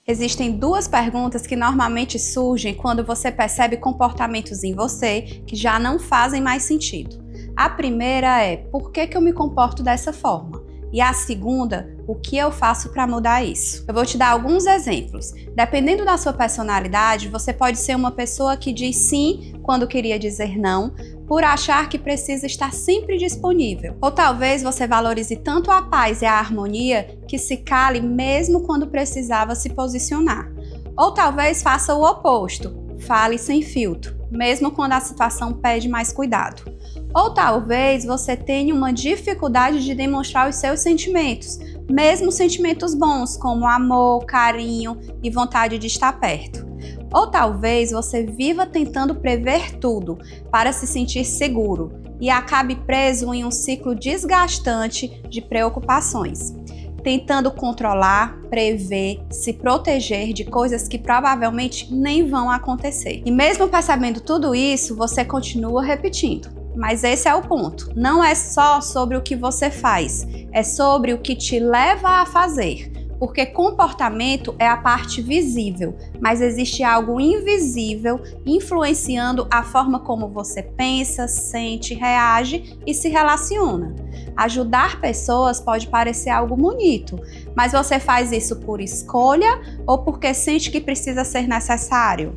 Existem duas perguntas que normalmente surgem quando você percebe comportamentos em você que já não fazem mais sentido. A primeira é: por que eu me comporto dessa forma? E a segunda: o que eu faço para mudar isso? Eu vou te dar alguns exemplos. Dependendo da sua personalidade, você pode ser uma pessoa que diz sim quando queria dizer não, por achar que precisa estar sempre disponível. Ou talvez você valorize tanto a paz e a harmonia que se cale mesmo quando precisava se posicionar. Ou talvez faça o oposto, fale sem filtro, mesmo quando a situação pede mais cuidado. Ou talvez você tenha uma dificuldade de demonstrar os seus sentimentos, mesmo sentimentos bons, como amor, carinho e vontade de estar perto. Ou talvez você viva tentando prever tudo para se sentir seguro e acabe preso em um ciclo desgastante de preocupações, tentando controlar, prever, se proteger de coisas que provavelmente nem vão acontecer. E mesmo percebendo tudo isso, você continua repetindo. Mas esse é o ponto. Não é só sobre o que você faz, é sobre o que te leva a fazer. Porque comportamento é a parte visível, mas existe algo invisível influenciando a forma como você pensa, sente, reage e se relaciona. Ajudar pessoas pode parecer algo bonito, mas você faz isso por escolha ou porque sente que precisa ser necessário?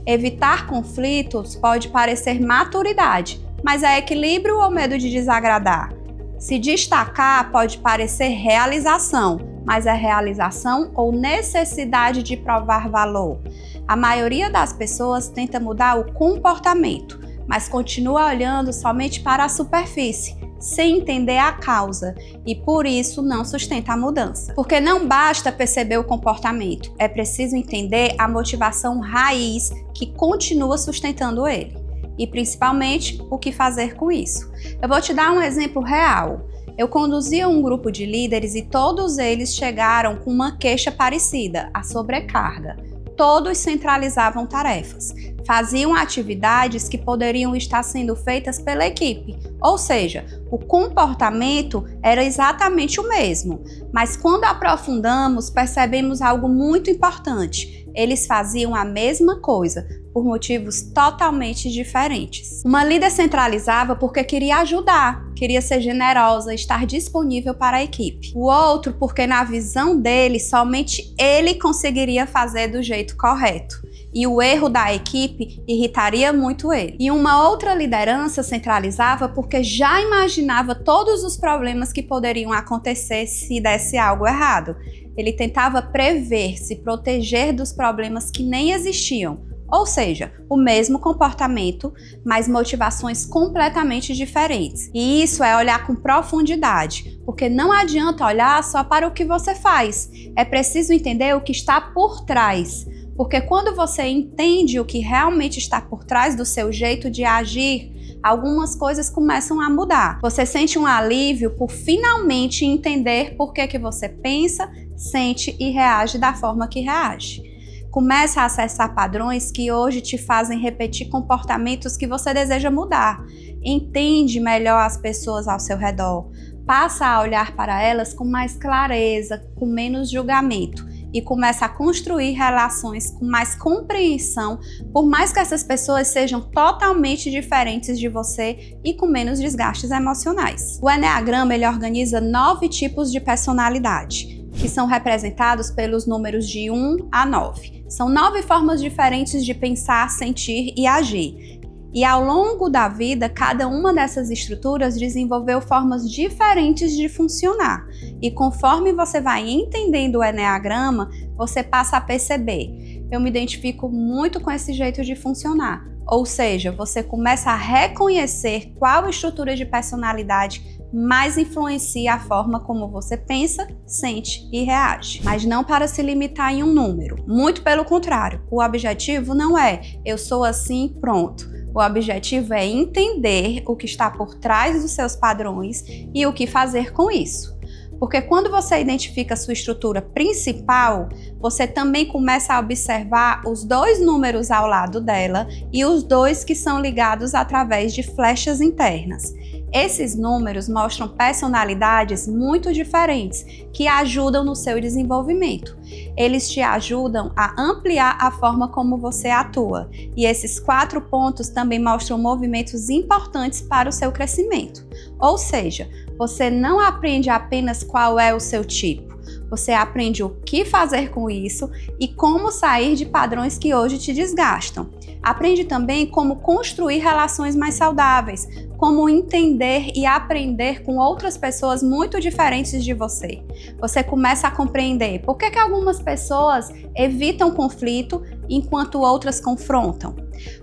Evitar conflitos pode parecer maturidade, mas é equilíbrio ou medo de desagradar? Se destacar pode parecer realização, mas é realização ou necessidade de provar valor? A maioria das pessoas tenta mudar o comportamento, mas continua olhando somente para a superfície, sem entender a causa, e por isso não sustenta a mudança. Porque não basta perceber o comportamento, é preciso entender a motivação raiz que continua sustentando ele. E principalmente, o que fazer com isso. Eu vou te dar um exemplo real. Eu conduzia um grupo de líderes e todos eles chegaram com uma queixa parecida, a sobrecarga. Todos centralizavam tarefas, faziam atividades que poderiam estar sendo feitas pela equipe, ou seja, o comportamento era exatamente o mesmo, mas quando aprofundamos, percebemos algo muito importante. Eles faziam a mesma coisa, por motivos totalmente diferentes. Uma líder centralizava porque queria ajudar, queria ser generosa, estar disponível para a equipe. O outro porque na visão dele, somente ele conseguiria fazer do jeito correto. E o erro da equipe irritaria muito ele. E uma outra liderança centralizava porque já imaginava todos os problemas que poderiam acontecer se desse algo errado. Ele tentava prever, se proteger dos problemas que nem existiam. Ou seja, o mesmo comportamento, mas motivações completamente diferentes. E isso é olhar com profundidade, porque não adianta olhar só para o que você faz. É preciso entender o que está por trás. Porque quando você entende o que realmente está por trás do seu jeito de agir, algumas coisas começam a mudar. Você sente um alívio por finalmente entender por que você pensa, sente e reage da forma que reage. Começa a acessar padrões que hoje te fazem repetir comportamentos que você deseja mudar. Entende melhor as pessoas ao seu redor. Passa a olhar para elas com mais clareza, com menos julgamento. E começa a construir relações com mais compreensão, por mais que essas pessoas sejam totalmente diferentes de você e com menos desgastes emocionais. O Eneagrama ele organiza 9 tipos de personalidade, que são representados pelos números de 1 a 9. São 9 formas diferentes de pensar, sentir e agir. E ao longo da vida, cada uma dessas estruturas desenvolveu formas diferentes de funcionar. E conforme você vai entendendo o Eneagrama, você passa a perceber: eu me identifico muito com esse jeito de funcionar. Ou seja, você começa a reconhecer qual estrutura de personalidade mais influencia a forma como você pensa, sente e reage. Mas não para se limitar em um número. Muito pelo contrário, o objetivo não é eu sou assim, pronto. O objetivo é entender o que está por trás dos seus padrões e o que fazer com isso. Porque quando você identifica a sua estrutura principal, você também começa a observar os 2 números ao lado dela e os 2 que são ligados através de flechas internas. Esses números mostram personalidades muito diferentes que ajudam no seu desenvolvimento. Eles te ajudam a ampliar a forma como você atua. E esses 4 pontos também mostram movimentos importantes para o seu crescimento. Ou seja, você não aprende apenas qual é o seu tipo. Você aprende o que fazer com isso e como sair de padrões que hoje te desgastam. Aprende também como construir relações mais saudáveis, como entender e aprender com outras pessoas muito diferentes de você. Você começa a compreender por que algumas pessoas evitam conflito enquanto outras confrontam.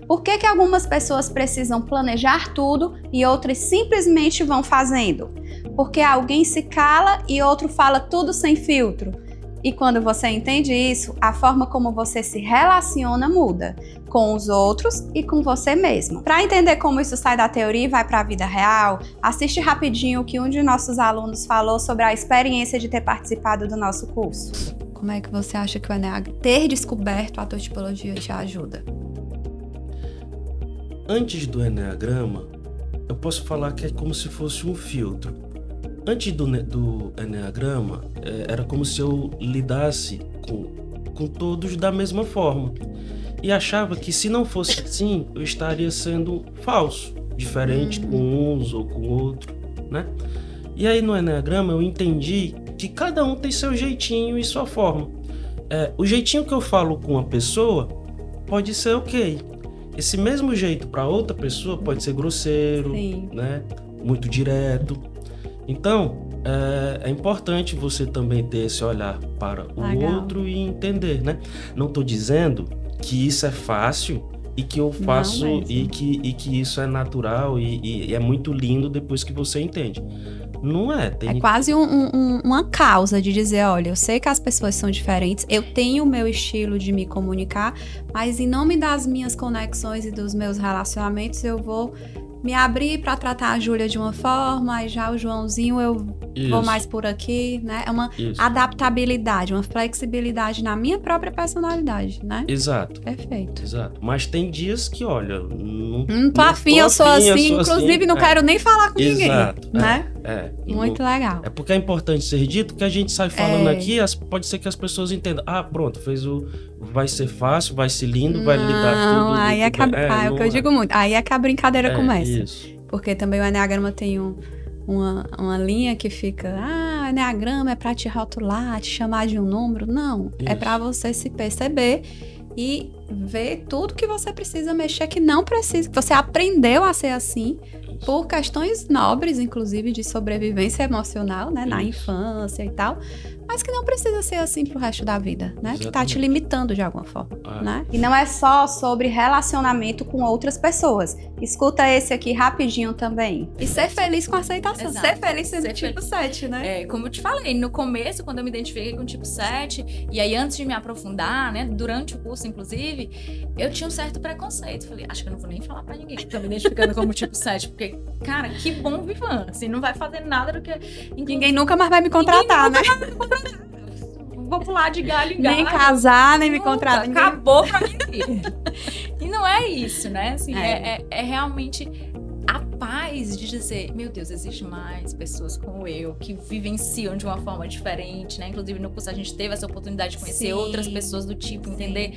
Por que algumas pessoas precisam planejar tudo e outras simplesmente vão fazendo? Porque alguém se cala e outro fala tudo sem filtro. E quando você entende isso, a forma como você se relaciona muda, com os outros e com você mesmo. Para entender como isso sai da teoria e vai para a vida real, assiste rapidinho o que um de nossos alunos falou sobre a experiência de ter participado do nosso curso. Como é que você acha que o Enneagrama, ter descoberto a tua tipologia, te ajuda? Antes do Enneagrama, eu posso falar que é como se fosse um filtro. Antes do Enneagrama, era como se eu lidasse com todos da mesma forma. E achava que se não fosse assim, eu estaria sendo falso, diferente com uns ou com outros, né? E aí no Enneagrama eu entendi que cada um tem seu jeitinho e sua forma. O jeitinho que eu falo com uma pessoa pode ser ok. Esse mesmo jeito para outra pessoa pode ser grosseiro, né? Muito direto. Então, é importante você também ter esse olhar para o outro e entender, né? Não estou dizendo que isso é fácil e que eu faço e que isso é natural e é muito lindo depois que você entende. Não é. É quase uma causa de dizer, olha, eu sei que as pessoas são diferentes, eu tenho o meu estilo de me comunicar, mas em nome das minhas conexões e dos meus relacionamentos, eu vou me abrir para tratar a Júlia de uma forma, e já o Joãozinho eu vou mais por aqui, né? É uma adaptabilidade, uma flexibilidade na minha própria personalidade, né? Exato. Perfeito. Exato. Mas tem dias que, olha, não tô afim, eu sou assim, inclusive não quero nem falar com ninguém, né? Muito legal. É porque é importante ser dito que a gente sai falando aqui, pode ser que as pessoas entendam. Ah, pronto, vai ser fácil, vai ser lindo, vai lidar tudo. Aí é o que eu digo muito. Aí é que a brincadeira começa. Isso. Porque também o Enneagrama tem uma linha que fica, o Enneagrama é pra te rotular, te chamar de um número. Não, é pra você se perceber e ver tudo que você precisa mexer, que não precisa, que você aprendeu a ser assim, por questões nobres, inclusive, de sobrevivência emocional, né, na infância e tal, mas que não precisa ser assim pro resto da vida, né? Exatamente. Que tá te limitando de alguma forma, né? E não é só sobre relacionamento com outras pessoas. Escuta esse aqui rapidinho também. E ser feliz com a aceitação. Exato. Ser feliz sendo tipo 7, né? Como eu te falei, no começo, quando eu me identifiquei com o tipo 7, e aí antes de me aprofundar, né, durante o curso, inclusive, eu tinha um certo preconceito. Falei, acho que eu não vou nem falar pra ninguém que tô me identificando como tipo 7, porque, cara, que bom vivan, assim, não vai fazer nada do que... Ninguém nunca mais vai me contratar, né? Vou pular de galho em galho. Nem casar, nem me contratar. Acabou pra mim. E não é isso, né? Assim, é realmente a paz de dizer, meu Deus, existem mais pessoas como eu, que vivenciam de uma forma diferente, né? Inclusive no curso a gente teve essa oportunidade de conhecer outras pessoas do tipo, entender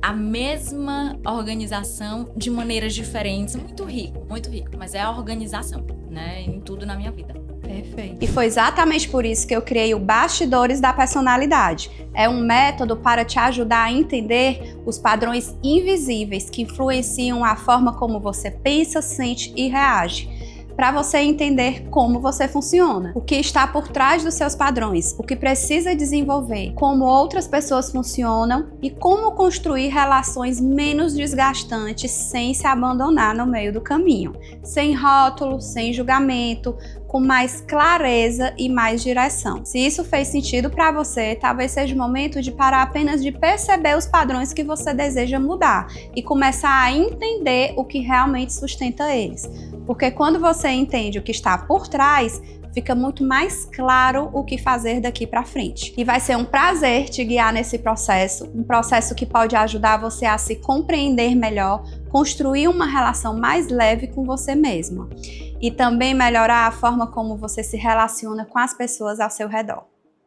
a mesma organização de maneiras diferentes. Muito rico, mas é a organização, né? Em tudo na minha vida. Perfeito. E foi exatamente por isso que eu criei o Bastidores da Personalidade. É um método para te ajudar a entender os padrões invisíveis que influenciam a forma como você pensa, sente e reage. Para você entender como você funciona, o que está por trás dos seus padrões, o que precisa desenvolver, como outras pessoas funcionam e como construir relações menos desgastantes sem se abandonar no meio do caminho, sem rótulo, sem julgamento, com mais clareza e mais direção. Se isso fez sentido para você, talvez seja o momento de parar apenas de perceber os padrões que você deseja mudar e começar a entender o que realmente sustenta eles. Porque quando você entende o que está por trás, fica muito mais claro o que fazer daqui para frente. E vai ser um prazer te guiar nesse processo, um processo que pode ajudar você a se compreender melhor, construir uma relação mais leve com você mesma. e também melhorar a forma como você se relaciona com as pessoas ao seu redor.